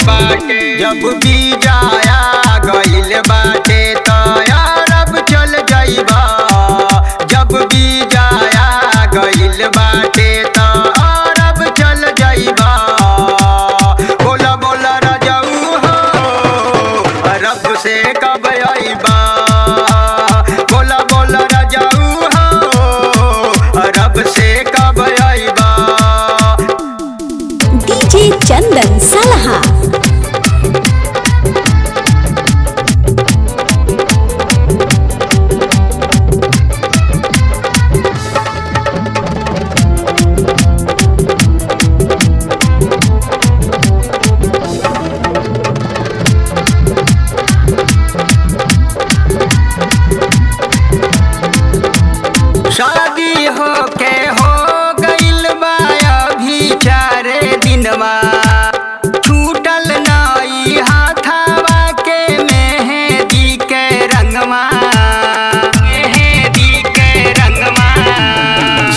बाटे जब बीजाया गइल बाटे तो अरब चल जाइबा। जब बीजाया गइल बाटे तो अरब चल जाइबा। बोला बोला राजाऊ हो अरब से कब आइबा। बोला बोला राजाऊ हो अरब से कब आइबा। डीजे चंदन सलहा। शादी होके हो गइल बा अभी 4 दिनवा। छूटल नाई हाथावा के मेहंदी के रंगवा।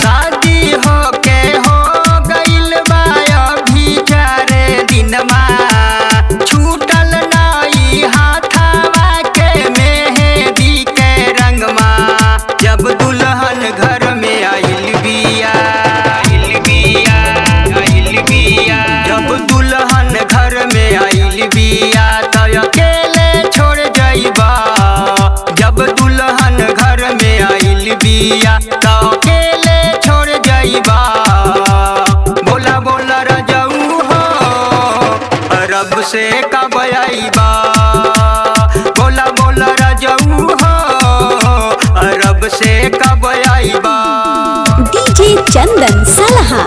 शादी होके हो गइल बा अभी 4 दिनवा। छूटल नाई हाथावा के मेहंदी के रंगवा। जब दुल्हन घर में आइल बिया। जब दुल्हन घर में आइल बिया तो अकेले छोड़ जाइबा। जब दुल्हन घर में आइल बिया तो अकेले छोड़ जाइबा। बोला बोला राजाऊ हो अरब से कब आइबा। बोला बोला राजाऊ हो अरब से कब आइबा। डीजे चंदन सलहा।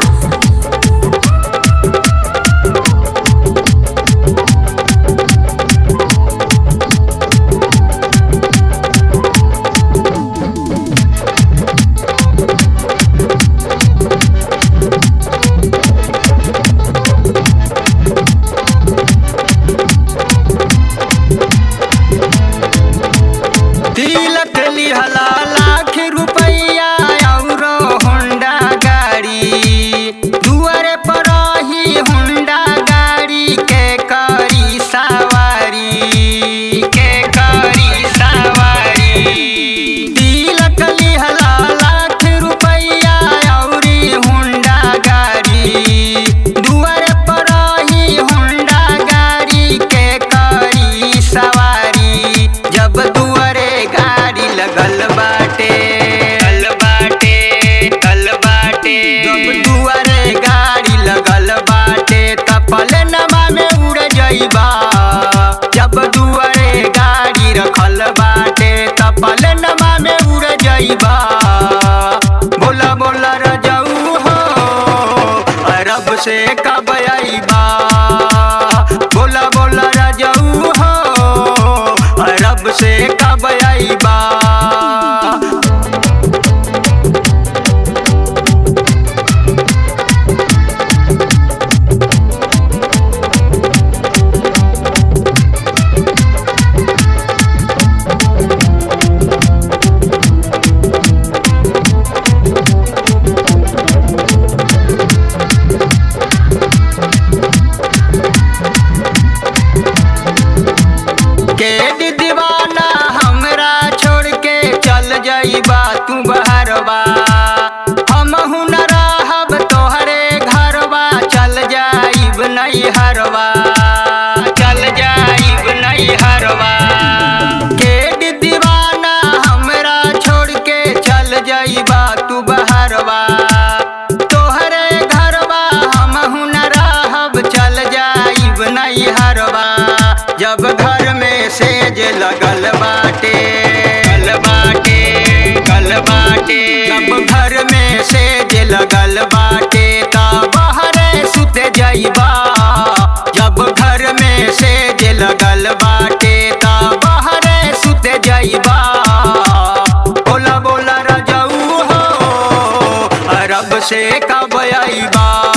तिलक लिहला लाख रुपया औरो होंडा गाड़ी। दुआरे पर ही होंडा गाड़ी के करी सवारी। तिलक लिहला लाख रुपया औरी होंडा गाड़ी। दुआरे पर ही होंडा गाड़ी के करी सवारी। जब दुआरे गाड़ी लगल बाटे। जब दुआरे गाड़ी लगल बाटे त पलनमा में उड़ जाइबा। जब दुआरे गाड़ी रखल बाटे त पलनमा में उड़ जाइबा। बोला बोला राजाऊ हो अरब से कब आइबा। बोला बोला राजाऊ हो अरब से कब आइबा। के दीवाना हमरा छोड़ के चल जाइबा तू बहरवा। हमहु न रहब तोहरे घरवा। चल जाइब नैहरवा। के दीवाना हमरा छोड़ के चल जाइबा तू बहरवा। तोहरे घरवा हमहु न रहब। चल जाइब नैहरवा। जब घर में सेज लगल बाटे। जब घर में सेज लगल बाटे ता बहरे सुत जाइबा। जब घर में सेज लगल बाटे ता बहरे सुत जाइबा। बोला बोला राजाऊ हो अरब से कब आइबा।